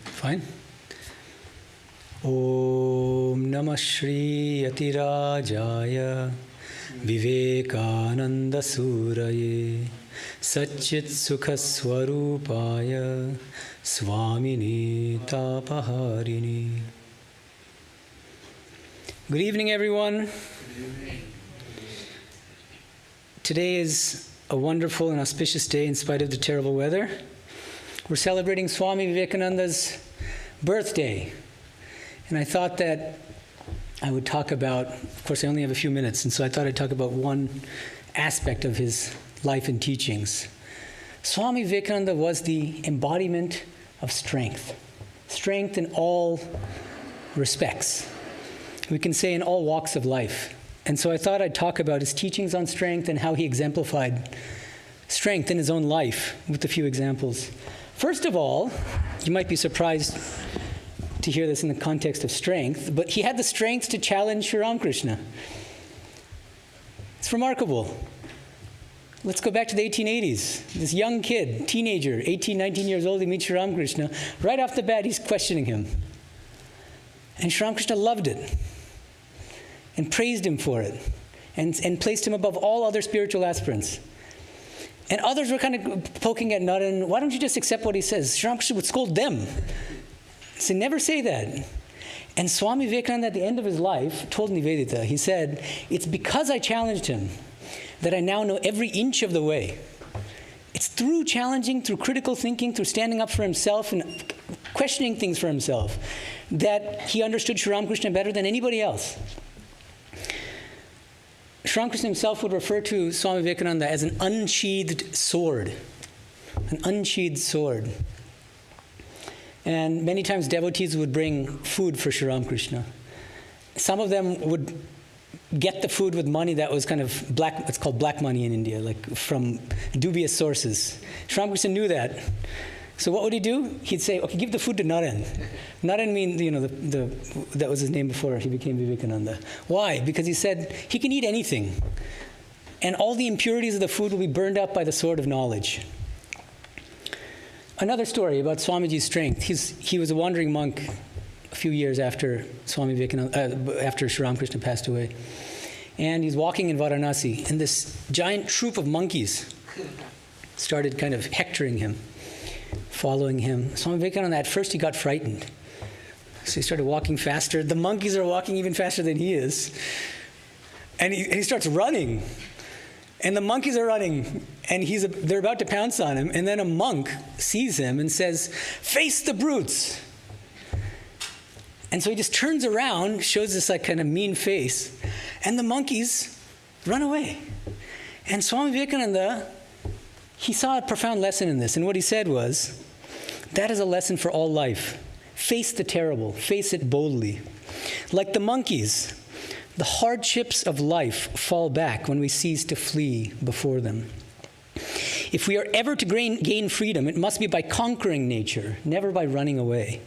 Fine. Om Namah Shri Yatirajaya Vivekananda Suraye Satchit Sukha Swarupaya Swamini Tapaharini. Good evening, everyone. Today is a wonderful and auspicious day in spite of the terrible weather. We're celebrating Swami Vivekananda's birthday. And I thought that I would talk about, of course I only have a few minutes, and so I thought I'd talk about one aspect of his life and teachings. Swami Vivekananda was the embodiment of strength. Strength in all respects. We can say in all walks of life. And so I thought I'd talk about his teachings on strength and how he exemplified strength in his own life with a few examples. First of all, you might be surprised to hear this in the context of strength, but he had the strength to challenge Sri Ramakrishna. It's remarkable. Let's go back to the 1880s. This young kid, teenager, 18, 19 years old, he meets Sri Ramakrishna. Right off the bat, he's questioning him. And Sri Ramakrishna loved it and praised him for it and placed him above all other spiritual aspirants. And others were kind of poking at Naran, why don't you just accept what he says? Sri Ramakrishna would scold them. So never say that. And Swami Vivekananda at the end of his life told Nivedita, he said, it's because I challenged him that I now know every inch of the way. It's through challenging, through critical thinking, through standing up for himself and questioning things for himself, that he understood Sri Ramakrishna better than anybody else. Sri Ramakrishna himself would refer to Swami Vivekananda as an unsheathed sword. An unsheathed sword. And many times devotees would bring food for Sri Ramakrishna. Some of them would get the food with money that was kind of black, it's called black money in India, like from dubious sources. Sri Ramakrishna knew that. So what would he do? He'd say, okay, give the food to Naren. Naren means, that was his name before he became Vivekananda. Why? Because he said he can eat anything. And all the impurities of the food will be burned up by the sword of knowledge. Another story about Swamiji's strength. He was a wandering monk a few years after Swami Vivekananda, after Sri Ramakrishna passed away. And he's walking in Varanasi, and this giant troop of monkeys started kind of hectoring him, following him. Swami Vivekananda, at first he got frightened. So he started walking faster. The monkeys are walking even faster than he is. And he starts running. And the monkeys are running, and they're about to pounce on him. And then a monk sees him and says, face the brutes. And so he just turns around, shows this like kind of mean face, and the monkeys run away. And Swami Vivekananda, he saw a profound lesson in this. And what he said was, that is a lesson for all life. Face the terrible. Face it boldly. Like the monkeys, the hardships of life fall back when we cease to flee before them. If we are ever to gain freedom, it must be by conquering nature, never by running away.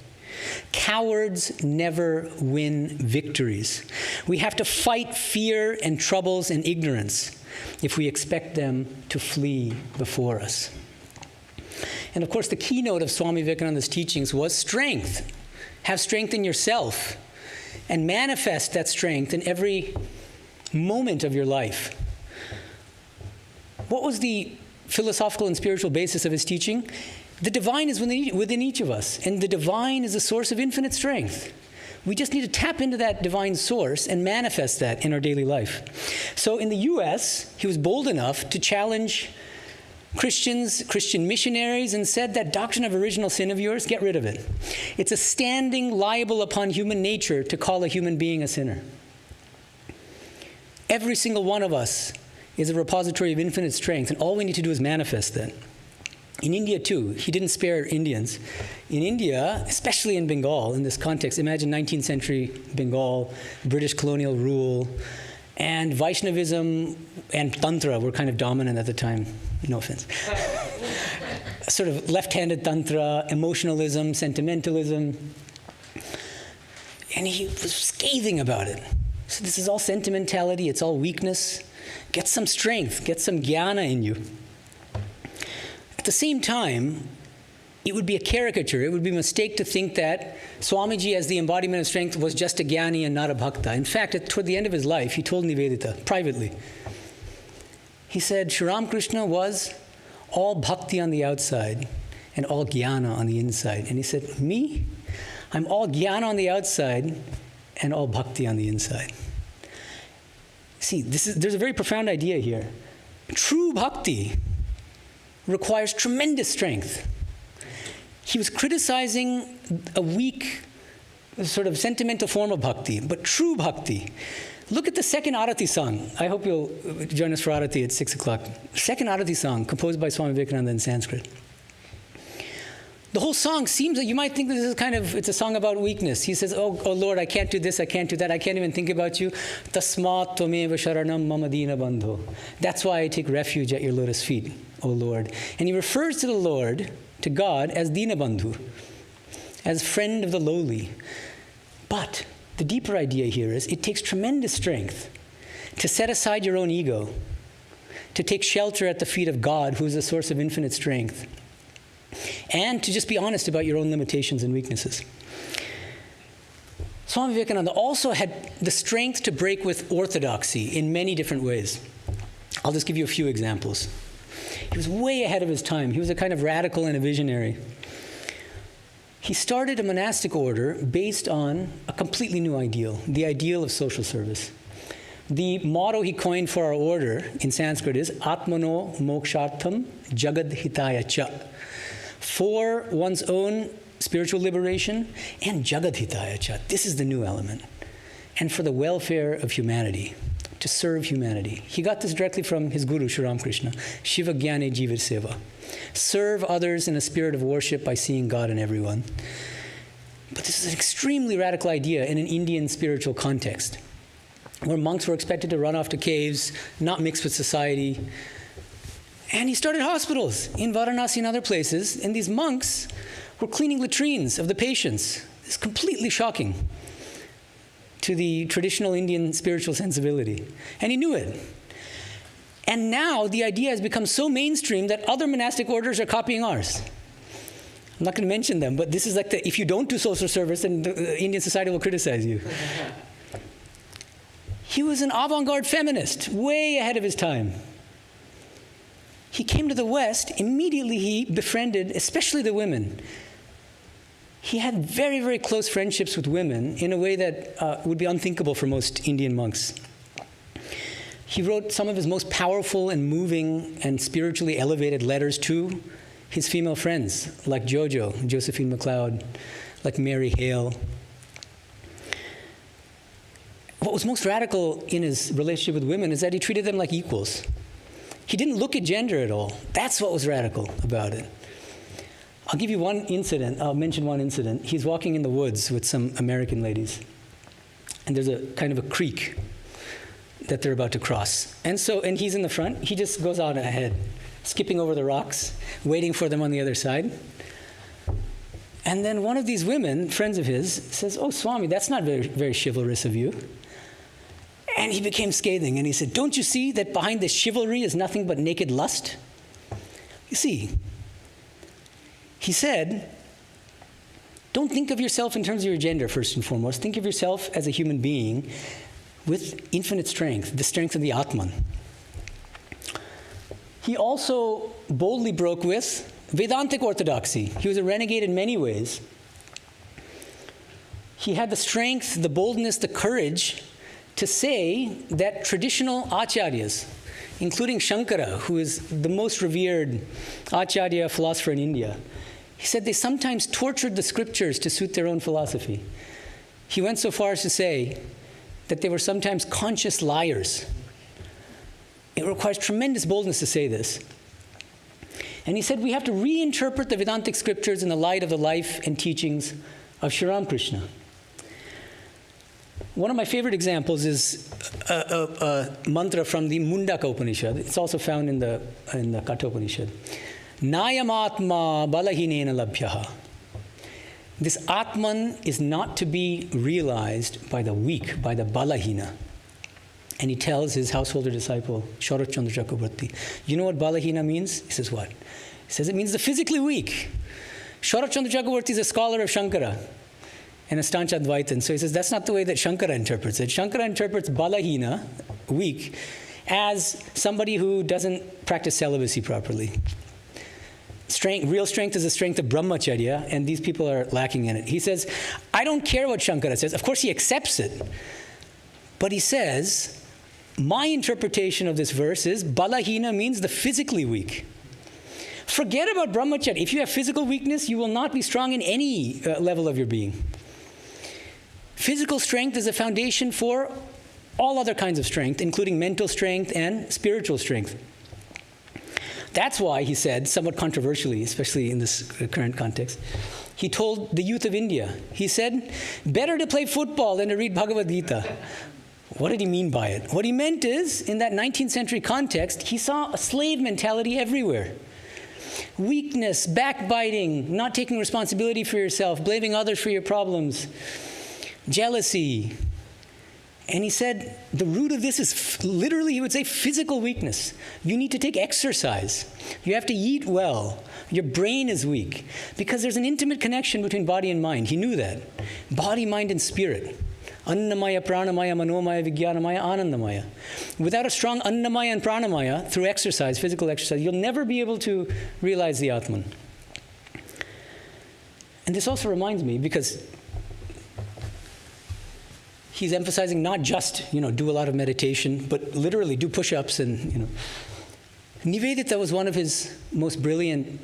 Cowards never win victories. We have to fight fear and troubles and ignorance if we expect them to flee before us. And of course, the keynote of Swami Vivekananda's teachings was strength. Have strength in yourself and manifest that strength in every moment of your life. What was the philosophical and spiritual basis of his teaching? The divine is within each of us, and the divine is a source of infinite strength. We just need to tap into that divine source and manifest that in our daily life. So in the US, he was bold enough to challenge Christians, Christian missionaries, and said that doctrine of original sin of yours, get rid of it. It's a standing libel upon human nature to call a human being a sinner. Every single one of us is a repository of infinite strength, and all we need to do is manifest that. In India, too, he didn't spare Indians. In India, especially in Bengal, in this context, imagine 19th century Bengal, British colonial rule, and Vaishnavism and Tantra were kind of dominant at the time. No offense. Sort of left-handed Tantra, emotionalism, sentimentalism. And he was scathing about it. So this is all sentimentality, it's all weakness. Get some strength, get some jnana in you. At the same time, it would be a caricature. It would be a mistake to think that Swamiji, as the embodiment of strength, was just a jnani and not a bhakta. In fact, toward the end of his life, he told Nivedita privately, he said, Sri Ramakrishna was all bhakti on the outside and all jnana on the inside. And he said, me, I'm all jnana on the outside and all bhakti on the inside. See, there's a very profound idea here. True bhakti requires tremendous strength. He was criticizing a weak, sort of sentimental form of bhakti, but true bhakti. Look at the second Arati song. I hope you'll join us for Arati at 6 o'clock. Second Arati song, composed by Swami Vivekananda in Sanskrit. The whole song seems like you might think this is it's a song about weakness. He says, oh Lord, I can't do this, I can't do that, I can't even think about you. Tasmat tvameva sharanam mama dina bandho. That's why I take refuge at your lotus feet, O Lord. And he refers to the Lord, to God, as Dina Bandhu, as friend of the lowly. But the deeper idea here is it takes tremendous strength to set aside your own ego, to take shelter at the feet of God, who is the source of infinite strength, and to just be honest about your own limitations and weaknesses. Swami Vivekananda also had the strength to break with orthodoxy in many different ways. I'll just give you a few examples. He was way ahead of his time. He was a kind of radical and a visionary. He started a monastic order based on a completely new ideal, the ideal of social service. The motto he coined for our order in Sanskrit is Atmano Mokshartham Jagad Hitaya Cha, for one's own spiritual liberation and Jagad Hitaya Cha. This is the new element. And for the welfare of humanity, to serve humanity. He got this directly from his guru, Sri Ramakrishna, Shiva Jnane Jiva Seva. Serve others in a spirit of worship by seeing God in everyone. But this is an extremely radical idea in an Indian spiritual context, where monks were expected to run off to caves, not mix with society. And he started hospitals in Varanasi and other places, and these monks were cleaning latrines of the patients. It's completely shocking to the traditional Indian spiritual sensibility. And he knew it. And now the idea has become so mainstream that other monastic orders are copying ours. I'm not going to mention them, but this is like if you don't do social service, then the Indian society will criticize you. He was an avant-garde feminist, way ahead of his time. He came to the West, immediately he befriended, especially the women. He had very, very close friendships with women in a way that would be unthinkable for most Indian monks. He wrote some of his most powerful and moving and spiritually elevated letters to his female friends, like Jojo, Josephine MacLeod, like Mary Hale. What was most radical in his relationship with women is that he treated them like equals. He didn't look at gender at all. That's what was radical about it. I'll give you one incident. I'll mention one incident. He's walking in the woods with some American ladies, and there's a kind of a creek that they're about to cross. And he's in the front. He just goes out ahead, skipping over the rocks, waiting for them on the other side. And then one of these women, friends of his, says, "Oh, Swami, that's not very, very chivalrous of you." And he became scathing, and he said, "Don't you see that behind this chivalry is nothing but naked lust?" You see, he said, don't think of yourself in terms of your gender, first and foremost. Think of yourself as a human being with infinite strength, the strength of the Atman. He also boldly broke with Vedantic orthodoxy. He was a renegade in many ways. He had the strength, the boldness, the courage to say that traditional acharyas, including Shankara, who is the most revered acharya philosopher in India, he said they sometimes tortured the scriptures to suit their own philosophy. He went so far as to say that they were sometimes conscious liars. It requires tremendous boldness to say this. And he said we have to reinterpret the Vedantic scriptures in the light of the life and teachings of Sri Ramakrishna. One of my favorite examples is a mantra from the Mundaka Upanishad. It's also found in the Katha Upanishad. Nayam atma balahinena labhyaha. This Atman is not to be realized by the weak, by the balahina. And he tells his householder disciple, Sharat Chandra Chakrabarti, you know what balahina means? He says, what? He says it means the physically weak. Sharatchandra Chakravarti is a scholar of Shankara and a staunch Advaitin. So he says that's not the way that Shankara interprets it. Shankara interprets balahina, weak, as somebody who doesn't practice celibacy properly. Real strength is the strength of brahmacharya, and these people are lacking in it. He says, I don't care what Shankara says. Of course, he accepts it. But he says, my interpretation of this verse is, balahina means the physically weak. Forget about brahmacharya. If you have physical weakness, you will not be strong in any level of your being. Physical strength is a foundation for all other kinds of strength, including mental strength and spiritual strength. That's why, he said, somewhat controversially, especially in this current context, he told the youth of India, he said, better to play football than to read Bhagavad Gita. What did he mean by it? What he meant is, in that 19th century context, he saw a slave mentality everywhere. Weakness, backbiting, not taking responsibility for yourself, blaming others for your problems, jealousy. And he said, the root of this is literally, he would say, physical weakness. You need to take exercise. You have to eat well. Your brain is weak. Because there's an intimate connection between body and mind. He knew that. Body, mind, and spirit. Annamaya, pranamaya, manomaya, vijnanamaya, anandamaya. Without a strong annamaya and pranamaya, through exercise, physical exercise, you'll never be able to realize the Atman. And this also reminds me, because he's emphasizing not just, do a lot of meditation, but literally do push-ups and, Nivedita was one of his most brilliant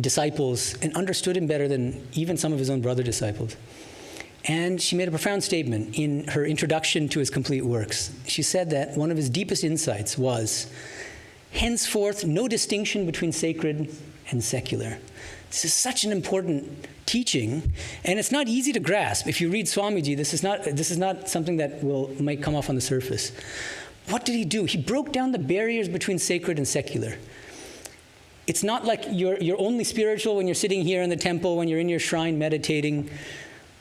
disciples and understood him better than even some of his own brother disciples. And she made a profound statement in her introduction to his complete works. She said that one of his deepest insights was, henceforth, no distinction between sacred and secular. This is such an important teaching, and it's not easy to grasp. If you read Swamiji, this is not something that might come off on the surface. What did he do? He broke down the barriers between sacred and secular. It's not like you're only spiritual when you're sitting here in the temple, when you're in your shrine meditating.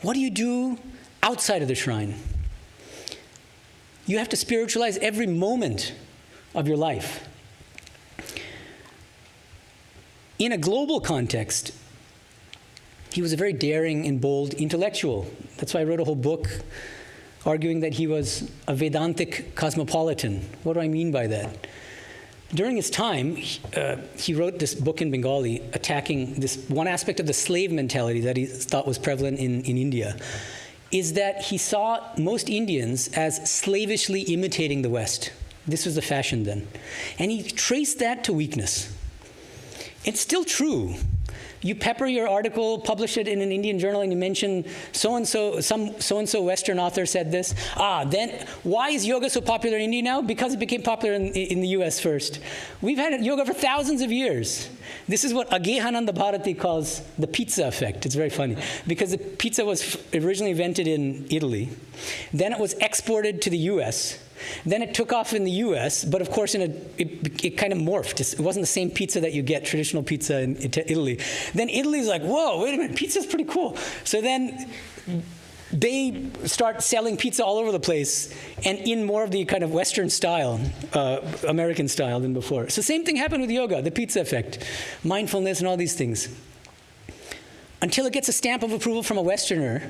What do you do outside of the shrine? You have to spiritualize every moment of your life. In a global context, he was a very daring and bold intellectual. That's why I wrote a whole book arguing that he was a Vedantic cosmopolitan. What do I mean by that? During his time, he wrote this book in Bengali attacking this one aspect of the slave mentality that he thought was prevalent in India, is that he saw most Indians as slavishly imitating the West. This was the fashion then. And he traced that to weakness. It's still true. You pepper your article, publish it in an Indian journal, and you mention so-and-so, some so-and-so Western author said this. Then why is yoga so popular in India now? Because it became popular in the US first. We've had yoga for thousands of years. This is what Aghehananda Bharati calls the pizza effect. It's very funny. Because the pizza was originally invented in Italy. Then it was exported to the US. Then it took off in the US, but of course it kind of morphed. It wasn't the same pizza that you get, traditional pizza in Italy. Then Italy's like, whoa, wait a minute, pizza's pretty cool. So then they start selling pizza all over the place and in more of the kind of Western style, American style than before. So same thing happened with yoga, the pizza effect, mindfulness and all these things. Until it gets a stamp of approval from a Westerner,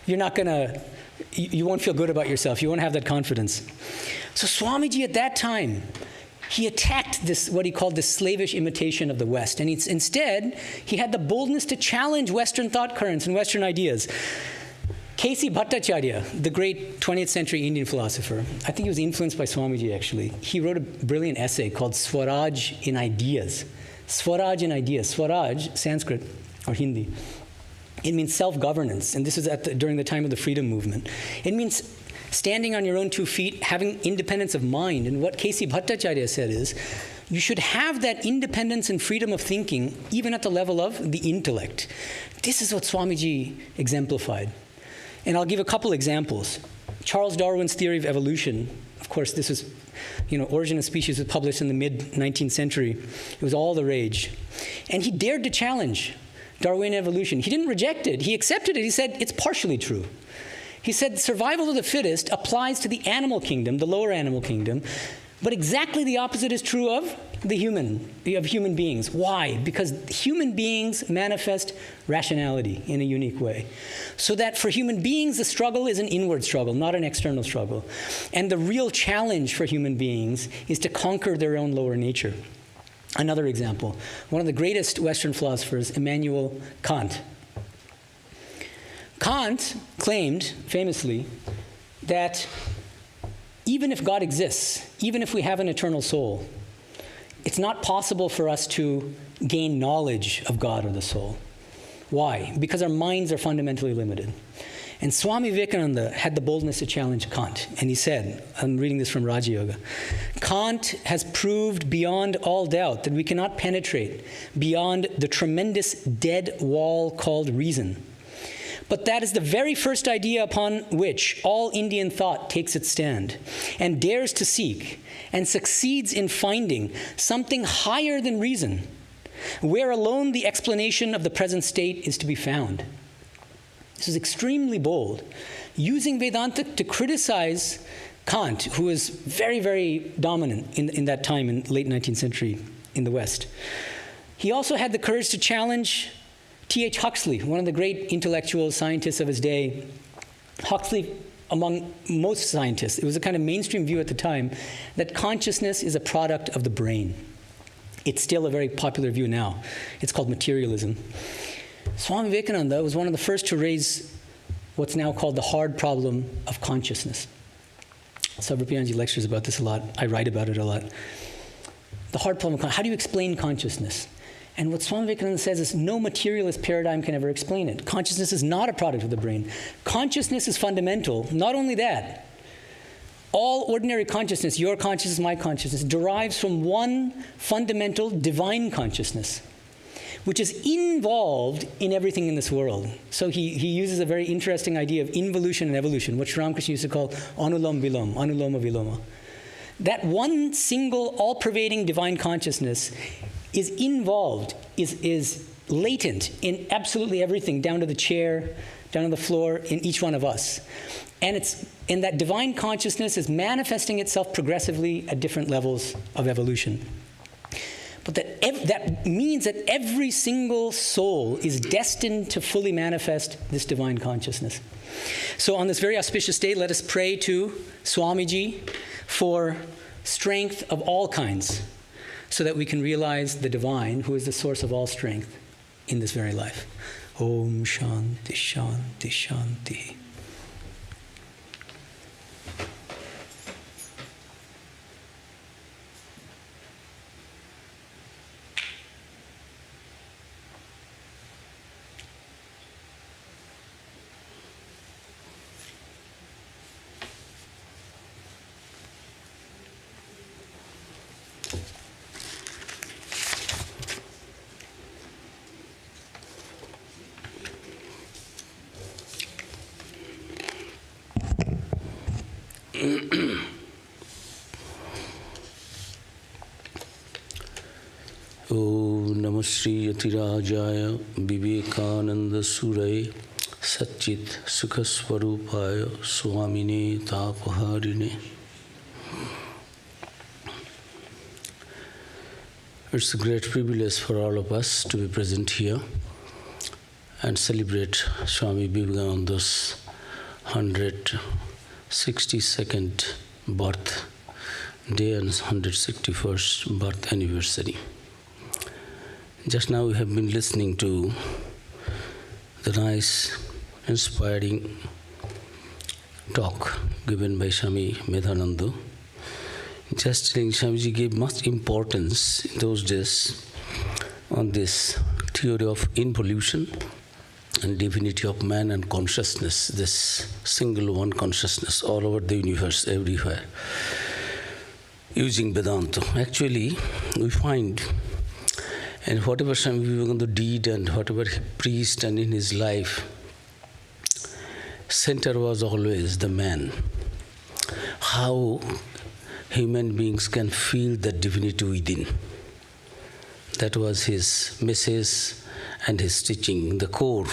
you won't feel good about yourself. You won't have that confidence. So Swamiji at that time, he attacked this, what he called the slavish imitation of the West. And instead, he had the boldness to challenge Western thought currents and Western ideas. K.C. Bhattacharya, the great 20th century Indian philosopher, I think he was influenced by Swamiji actually. He wrote a brilliant essay called Swaraj in Ideas. Swaraj in Ideas. Swaraj, Sanskrit or Hindi. It means self-governance, and this is during the time of the freedom movement. It means standing on your own 2 feet, having independence of mind. And what K.C. Bhattacharya said is, you should have that independence and freedom of thinking even at the level of the intellect. This is what Swamiji exemplified. And I'll give a couple examples. Charles Darwin's theory of evolution, of course, this was, Origin of Species was published in the mid-19th century. It was all the rage. And he dared to challenge Darwinian evolution. He didn't reject it. He accepted it. He said, it's partially true. He said, survival of the fittest applies to the animal kingdom, the lower animal kingdom, but exactly the opposite is true of of human beings. Why? Because human beings manifest rationality in a unique way. So that for human beings, the struggle is an inward struggle, not an external struggle. And the real challenge for human beings is to conquer their own lower nature. Another example, one of the greatest Western philosophers, Immanuel Kant. Kant claimed, famously, that even if God exists, even if we have an eternal soul, it's not possible for us to gain knowledge of God or the soul. Why? Because our minds are fundamentally limited. And Swami Vivekananda had the boldness to challenge Kant. And he said, I'm reading this from Raja Yoga, Kant has proved beyond all doubt that we cannot penetrate beyond the tremendous dead wall called reason. But that is the very first idea upon which all Indian thought takes its stand and dares to seek and succeeds in finding something higher than reason, where alone the explanation of the present state is to be found. This is extremely bold, using Vedanta to criticize Kant, who was very, very dominant in that time in late 19th century in the West. He also had the courage to challenge T.H. Huxley, one of the great intellectual scientists of his day. Huxley, among most scientists, it was a kind of mainstream view at the time that consciousness is a product of the brain. It's still a very popular view now. It's called materialism. Swami Vivekananda was one of the first to raise what's now called the hard problem of consciousness. Sarvapriyanji lectures about this a lot. I write about it a lot. The hard problem of how do you explain consciousness? And what Swami Vivekananda says is no materialist paradigm can ever explain it. Consciousness is not a product of the brain. Consciousness is fundamental. Not only that, all ordinary consciousness, your consciousness, my consciousness, derives from one fundamental divine consciousness, which is involved in everything in this world. So he uses a very interesting idea of involution and evolution, what Sri Ramakrishna used to call anulom vilom, anuloma viloma. That one single, all-pervading divine consciousness is involved, is latent in absolutely everything, down to the chair, down to the floor, in each one of us. And that divine consciousness is manifesting itself progressively at different levels of evolution. But that means that every single soul is destined to fully manifest this divine consciousness. So on this very auspicious day, let us pray to Swamiji for strength of all kinds, so that we can realize the divine, who is the source of all strength in this very life. Om Shanti Shanti Shanti. Om Namo Sri Yatirajaya Vivekananda Suraye Satchit Sukhaswarupaya Swamine Tapaharine. It's a great privilege for all of us to be present here and celebrate Swami Vivekananda's 162nd birth day and 161st birth anniversary. Just now we have been listening to the nice, inspiring talk given by Swami Medhananda. Just telling Swamiji gave much importance in those days on this theory of involution and divinity of man and consciousness, this single one consciousness all over the universe, everywhere, using Vedanta. Actually, we find, and whatever Swami Vivekananda did and whatever he preached and in his life, center was always the man. How human beings can feel the divinity within. That was his message and his teaching, the core.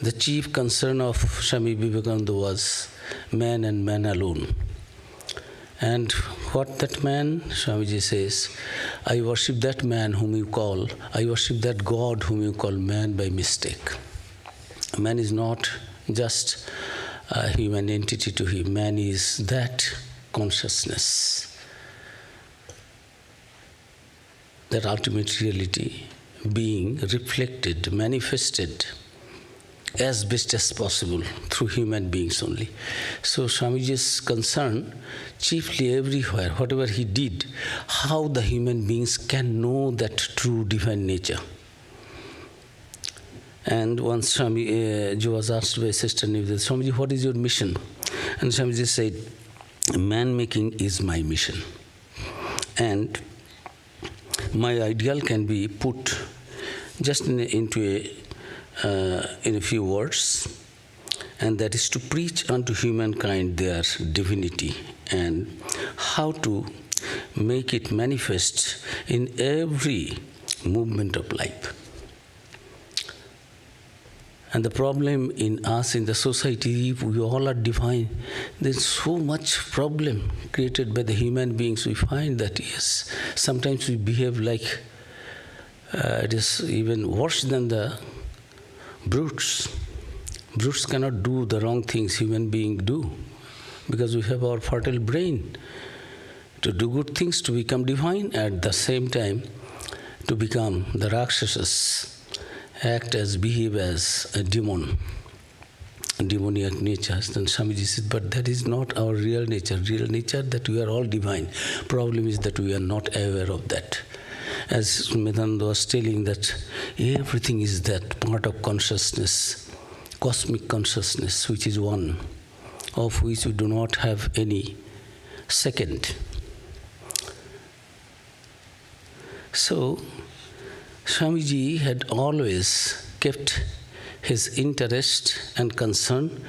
The chief concern of Swami Vivekananda was man and man alone. And what that man, Swamiji says, I worship that man whom you call, I worship that God whom you call man by mistake. Man is not just a human entity to him. Man is that consciousness, that ultimate reality being reflected, manifested as best as possible through human beings only. So Swamiji's concern chiefly everywhere, whatever he did, how the human beings can know that true divine nature. And once Swamiji was asked by Sister Nivedita, Swamiji, what is your mission? And Swamiji said, man-making is my mission. And my ideal can be put just in a few words, and that is to preach unto humankind their divinity and how to make it manifest in every movement of life. And the problem in us, in the society, we all are divine. There's so much problem created by the human beings. We find that, yes, sometimes we behave like it is even worse than the brutes. Brutes cannot do the wrong things human beings do, because we have our fertile brain to do good things, to become divine, at the same time to become the Rakshasas, behave as a demon, demoniac nature. Then Swamiji said, but that is not our real nature. Real nature, that we are all divine. Problem is that we are not aware of that. As Medhananda was telling, that everything is that part of consciousness, cosmic consciousness, which is one, of which we do not have any second. So, Swamiji had always kept his interest and concern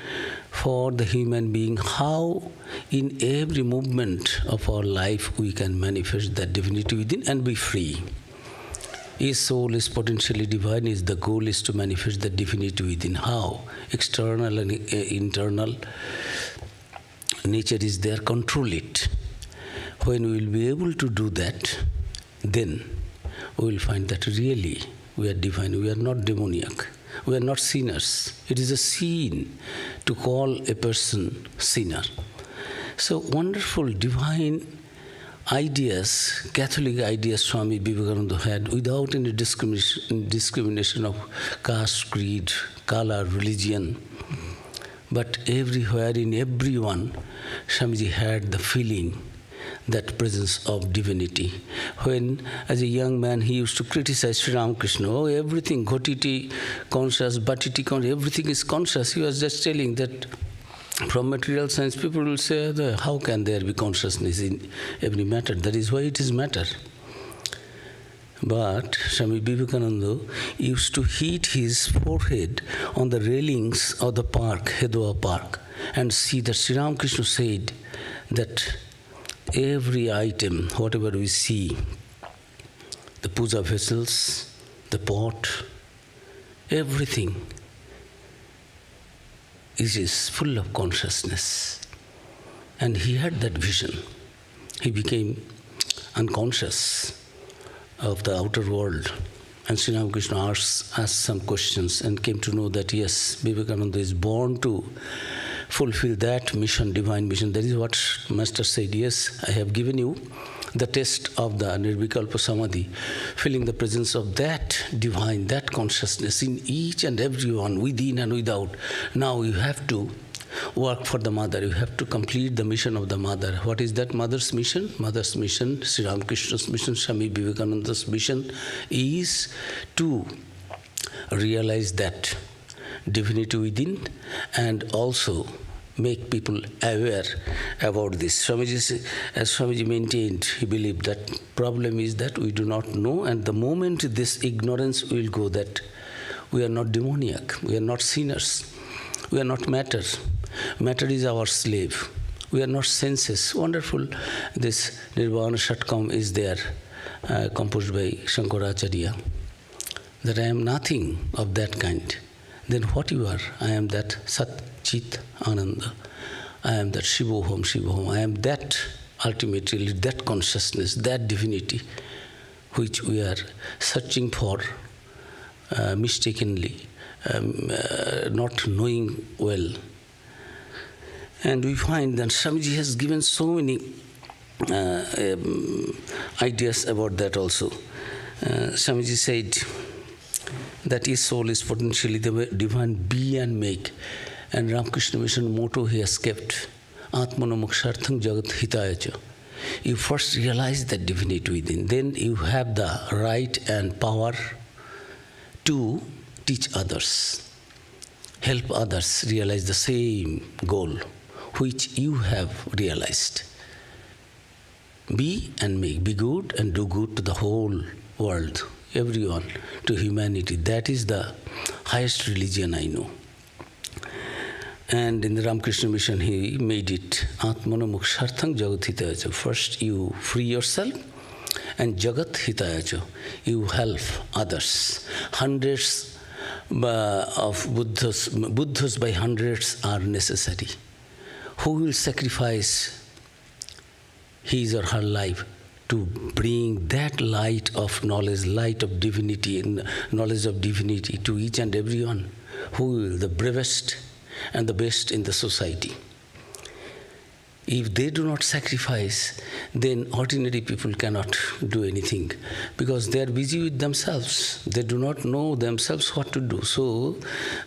for the human being, how in every movement of our life we can manifest that divinity within and be free. His soul is potentially divine, the goal is to manifest the divinity within. How? External and internal nature is there, control it. When we will be able to do that, then we will find that really we are divine, we are not demoniac, we are not sinners. It is a sin to call a person sinner. So wonderful divine ideas, Catholic ideas Swami Vivekananda had, without any discrimination of caste, creed, color, religion. But everywhere, in everyone, Swamiji had the feeling, that presence of divinity. When, as a young man, he used to criticize Sri Ramakrishna, oh, everything, Gotiti conscious, Bhatiti conscious, everything is conscious. He was just telling that from material science, people will say, how can there be consciousness in every matter? That is why it is matter. But Swami Vivekananda used to hit his forehead on the railings of the park, Hedwa Park, and see that Sri Ramakrishna said that every item, whatever we see, the puja vessels, the pot, everything is full of consciousness. And he had that vision. He became unconscious of the outer world. And Sri Ramakrishna asked some questions and came to know that, yes, Vivekananda is born to fulfill that mission, divine mission. That is what Master said, yes, I have given you the test of the Nirvikalpa Samadhi, feeling the presence of that divine, that consciousness in each and every one, within and without. Now you have to work for the mother. You have to complete the mission of the mother. What is that mother's mission? Mother's mission, Sri Ramakrishna's mission, Swami Vivekananda's mission is to realize that divinity within and also make people aware about this. Swamiji, as Swamiji maintained, he believed that problem is that we do not know, and the moment this ignorance will go, that we are not demoniac, we are not sinners, we are not matter. Matter is our slave. We are not senses. Wonderful. This Nirvana Shatkam is there, composed by Shankaracharya, that I am nothing of that kind. Then what you are? I am that Sat Chit Ananda. I am that Shivoham, Shivoham. I am that ultimately, that consciousness, that divinity. which we are searching for mistakenly, not knowing well. And we find that Swamiji has given so many ideas about that also. Swamiji said that his soul is potentially the divine be and make. And Ramakrishna Mission motto he has kept, Atmano Mokshartham Jagat Hitaya Cha. You first realize that divinity within, then you have the right and power to teach others, help others realize the same goal which you have realized. Be and make, be good and do good to the whole world, everyone, to humanity. That is the highest religion I know. And in the Ramakrishna Mission, he made it Atmano Mokshartham Jagat Hitaya Cha. First you free yourself, and Jagat Hitaya Cha, you help others. Hundreds of Buddhas by hundreds are necessary. Who will sacrifice his or her life to bring that light of knowledge, light of divinity, and knowledge of divinity to each and everyone? Who will, the bravest and the best in the society? If they do not sacrifice, then ordinary people cannot do anything, because they are busy with themselves. They do not know themselves what to do. So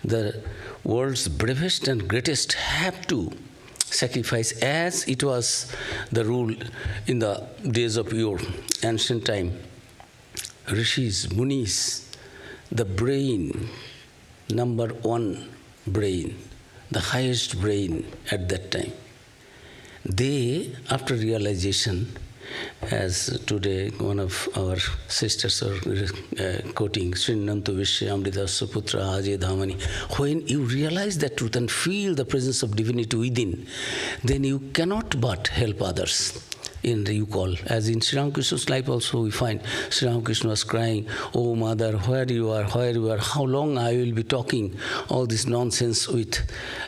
the world's bravest and greatest have to sacrifice, as it was the rule in the days of yore, ancient time. Rishis, Munis, the brain, number one brain, the highest brain at that time. They, after realization, as today one of our sisters are quoting, Srinanto Vishya Amrita Suputra Aje Dhamani, when you realize that truth and feel the presence of divinity within, then you cannot but help others. In the you call, as in Sri Ramakrishna's life also we find Sri Ramakrishna was crying, "Oh mother, where you are, how long I will be talking all this nonsense with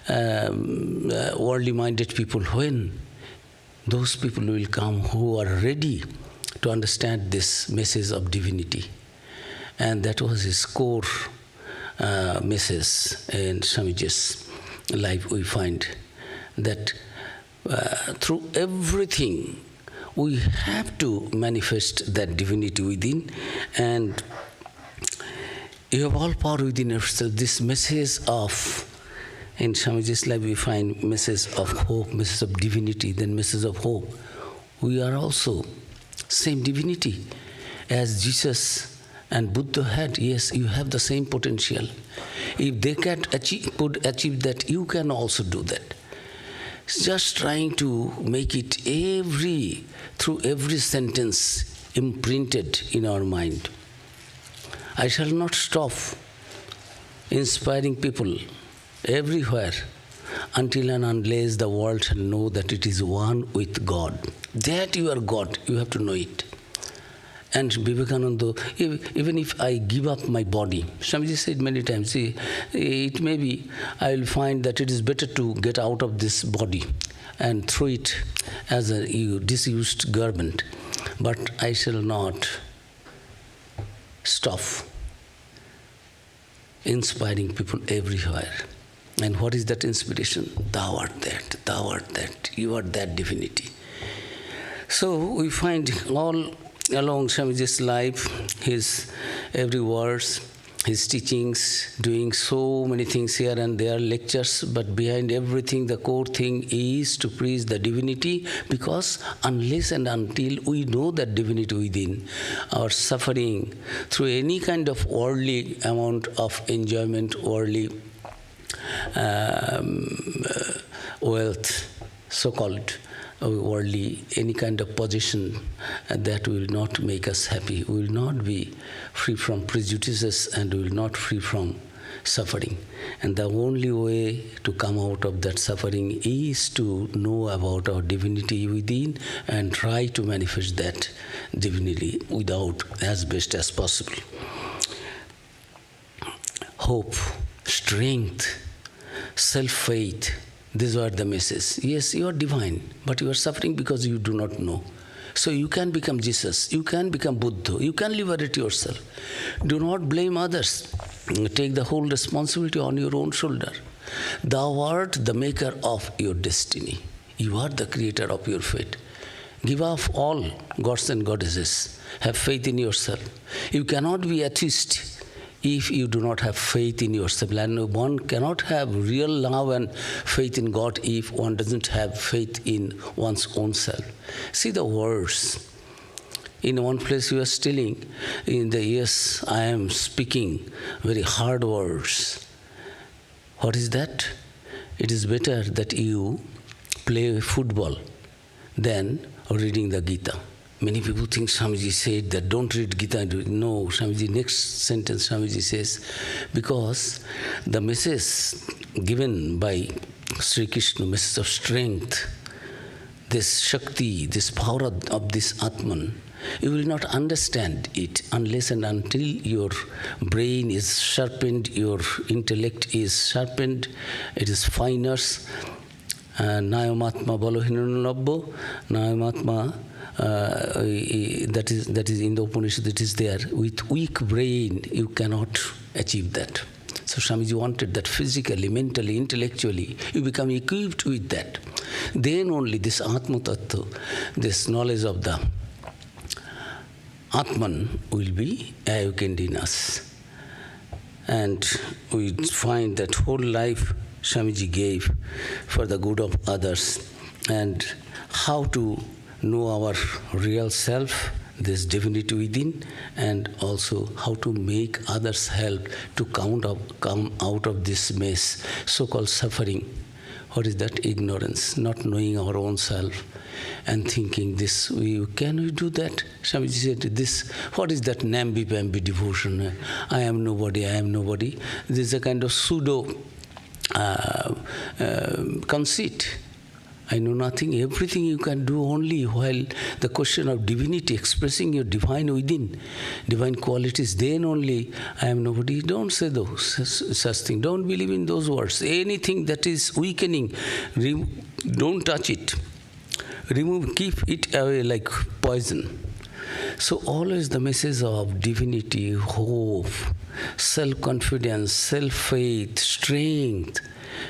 worldly minded people, when those people will come who are ready to understand this message of divinity." And that was his core message in Swamiji's life. We find that through everything we have to manifest that divinity within, and you have all power within yourself. This message of, in Swamiji's life we find message of hope, message of divinity, then message of hope. We are also same divinity as Jesus and Buddha had. Yes, you have the same potential. If they can achieve that, you can also do that. Just trying to make it through every sentence imprinted in our mind. I shall not stop inspiring people everywhere until and unless the world shall know that it is one with God. That you are God, you have to know it. And Vivekananda, even if I give up my body, Swamiji said many times, it may be, I will find that it is better to get out of this body and throw it as a disused garment. But I shall not stop inspiring people everywhere. And what is that inspiration? Thou art that, you are that divinity. So we find all along Swamiji's life, his every words, his teachings, doing so many things here and there, lectures, but behind everything, the core thing is to preach the divinity, because unless and until we know that divinity within, our suffering through any kind of worldly amount of enjoyment, worldly wealth, so-called worldly, any kind of position, that will not make us happy. We will not be free from prejudices and we will not free from suffering. And the only way to come out of that suffering is to know about our divinity within and try to manifest that divinity without as best as possible. Hope, strength, self-faith, these are the messages. Yes, you are divine, but you are suffering because you do not know. So you can become Jesus, you can become Buddha, you can liberate yourself. Do not blame others. Take the whole responsibility on your own shoulder. Thou art the maker of your destiny. You are the creator of your fate. Give up all gods and goddesses. Have faith in yourself. You cannot be atheist if you do not have faith in yourself. And one cannot have real love and faith in God if one doesn't have faith in one's own self. See the words. In one place you are stealing. In the yes, I am speaking very hard words. What is that? It is better that you play football than reading the Gita. Many people think Swamiji said that don't read Gita. No, Swamiji, next sentence Swamiji says, because the message given by Sri Krishna, message of strength, this Shakti, this power of this Atman, you will not understand it unless and until your brain is sharpened, your intellect is sharpened, it is finer. Nayamatma balohinanabbo, Nayamatma, that is in the Upanishad, it is there. With weak brain, you cannot achieve that. So Swamiji wanted that physically, mentally, intellectually, you become equipped with that. Then only this Atma Tattva, this knowledge of the Atman will be awakened in us. And we find that whole life Swamiji gave for the good of others, and how to know our real self, this divinity within, and also how to make others help to come out of this mess, so-called suffering. What is that? Ignorance, not knowing our own self and thinking this, can we do that? Swamiji said this, what is that namby-pamby devotion? I am nobody, I am nobody. This is a kind of pseudo conceit. I know nothing, everything you can do only while the question of divinity, expressing your divine within, divine qualities, then only I am nobody. Don't say those such things. Don't believe in those words. Anything that is weakening, don't touch it. Remove, keep it away like poison. So always the message of divinity, hope, self-confidence, self-faith, strength.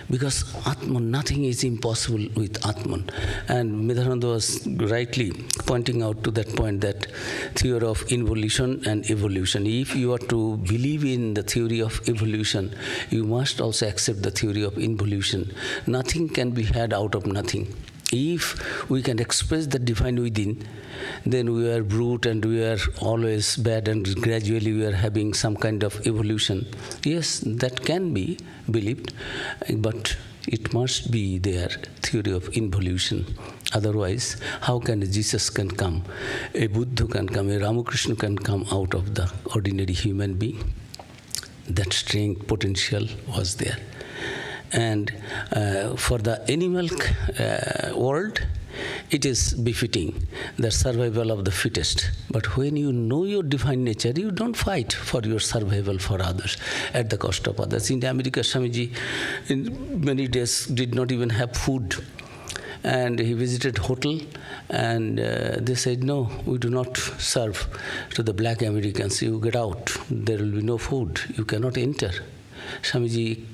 Because Atman, nothing is impossible with Atman. And Medhananda was rightly pointing out to that point, that theory of involution and evolution. If you are to believe in the theory of evolution, you must also accept the theory of involution. Nothing can be had out of nothing. If we can express the divine within, then we are brute and we are always bad, and gradually we are having some kind of evolution. Yes, that can be believed, but it must be their theory of involution. Otherwise, how can a Jesus can come, a Buddha can come, a Ramakrishna can come out of the ordinary human being? That strength, potential was there. And for the animal world, it is befitting the survival of the fittest. But when you know your divine nature, you don't fight for your survival for others at the cost of others. In America, Swamiji in many days did not even have food. And he visited hotel, and they said, no, we do not serve to the black Americans. You get out. There will be no food. You cannot enter. Swamiji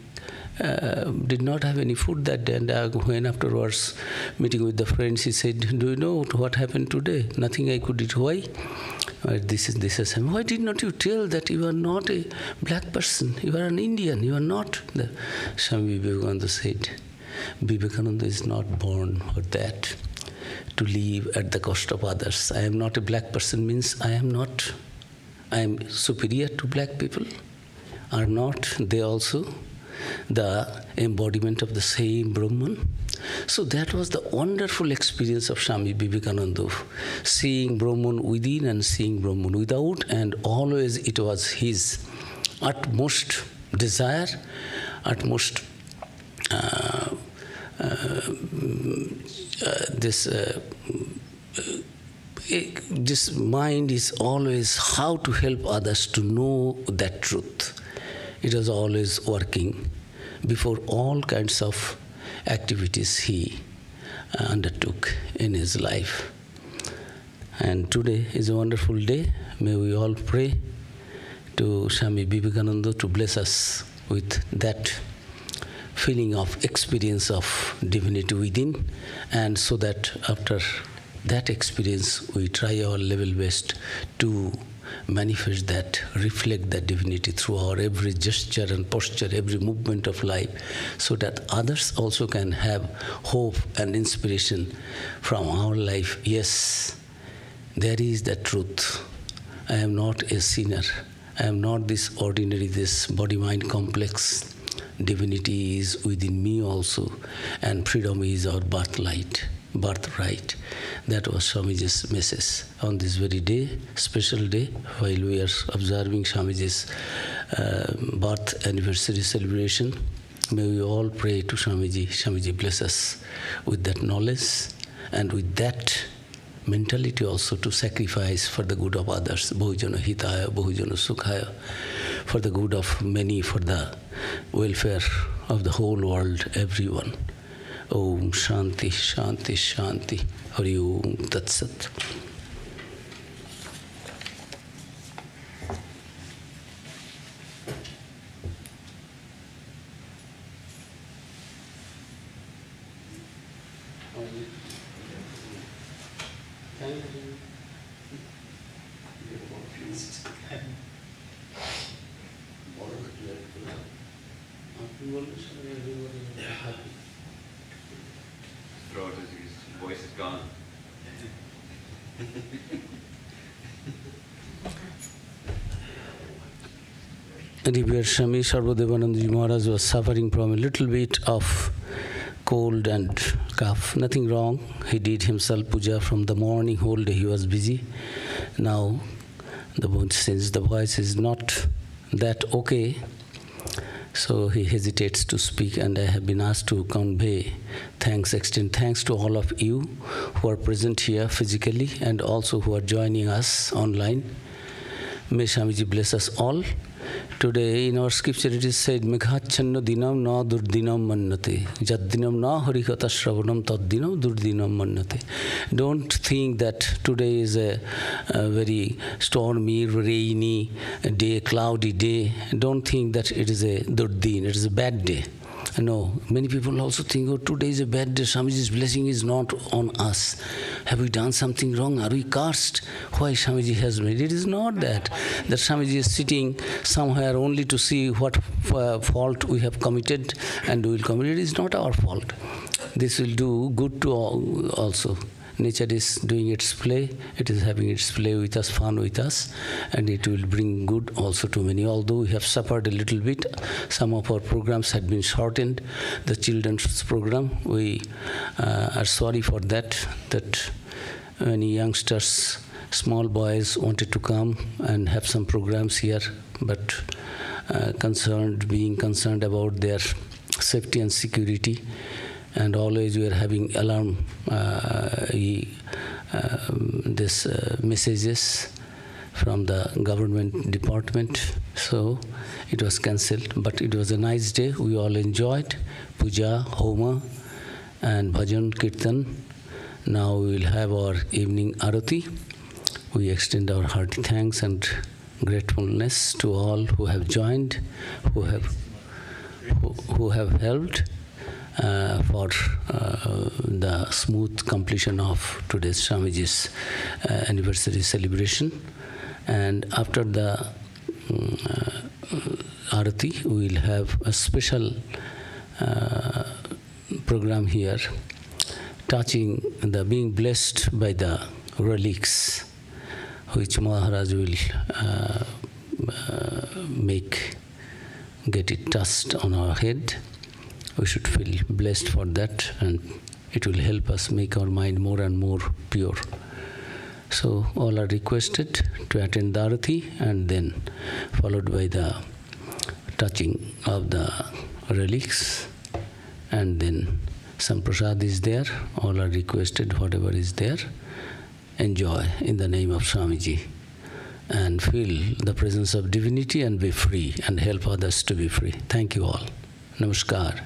did not have any food that day, and when afterwards meeting with the friends, he said, do you know what happened today? Nothing I could eat. Why? This is him. Why did not you tell that you are not a black person? You are an Indian. You are not. Swami Vivekananda said, Vivekananda is not born for that, to live at the cost of others. I am not a black person means I am superior to black people. Are not they also the embodiment of the same Brahman? So that was the wonderful experience of Swami Vivekananda, seeing Brahman within and seeing Brahman without, and always it was his utmost desire, utmost this mind is always how to help others to know that truth. It was always working before all kinds of activities he undertook in his life. And today is a wonderful day. May we all pray to Swami Vivekananda to bless us with that feeling of experience of divinity within, and so that after that experience we try our level best to manifest that, reflect that divinity through our every gesture and posture, every movement of life, so that others also can have hope and inspiration from our life. Yes, there is that truth. I am not a sinner. I am not this ordinary, this body-mind complex. Divinity is within me also, and freedom is our birthright. That was Swamiji's message on this very day, special day, while we are observing Swamiji's birth anniversary celebration. May we all pray to Swamiji. Swamiji bless us with that knowledge and with that mentality also to sacrifice for the good of others. Bahujana hitaya, bahujana sukhaya, for the good of many, for the welfare of the whole world, everyone. Om Shanti, Shanti, Shanti. Hari Om Tat Sat. His voice is gone. Revered Swami Sarvadevananda Maharaj was suffering from a little bit of cold and cough. Nothing wrong. He did himself puja from the morning, whole day he was busy. Now, since the voice is not that okay, so he hesitates to speak, and I have been asked to convey thanks, extend thanks to all of you who are present here physically and also who are joining us online. May Swamiji bless us all. Today in our scripture it is said, Meghachanna dinam na durdinam mannate. Jad dinam na harikata shravanam tad dinam durdinam mannate. Don't think that today is a very stormy, rainy day, cloudy day. Don't think that it is a durdin, it is a bad day. No, many people also think, oh, today is a bad day, Swamiji's blessing is not on us. Have we done something wrong? Are we cursed? Why Swamiji has made? It is not that. That Swamiji is sitting somewhere only to see what fault we have committed and we will commit. It is not our fault. This will do good to all also. Nature is doing its play, it is having its play with us, fun with us, and it will bring good also to many. Although we have suffered a little bit, some of our programs had been shortened. The children's program, we are sorry for that many youngsters, small boys wanted to come and have some programs here, but being concerned about their safety and security, and always we are having alarm messages from the government department, so it was cancelled. But it was a nice day. We all enjoyed puja, homa, and bhajan, kirtan. Now we will have our evening arati. We extend our hearty thanks and gratefulness to all who have joined, who have helped for the smooth completion of today's Swamiji's anniversary celebration. And after the Arati, we will have a special program here touching the being blessed by the relics, which Maharaj will get it touched on our head. We should feel blessed for that, and it will help us make our mind more and more pure. So all are requested to attend the Arati, and then followed by the touching of the relics, and then some prasad is there. All are requested, whatever is there. Enjoy in the name of Swamiji and feel the presence of divinity and be free and help others to be free. Thank you all. Namaskar.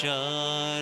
Jana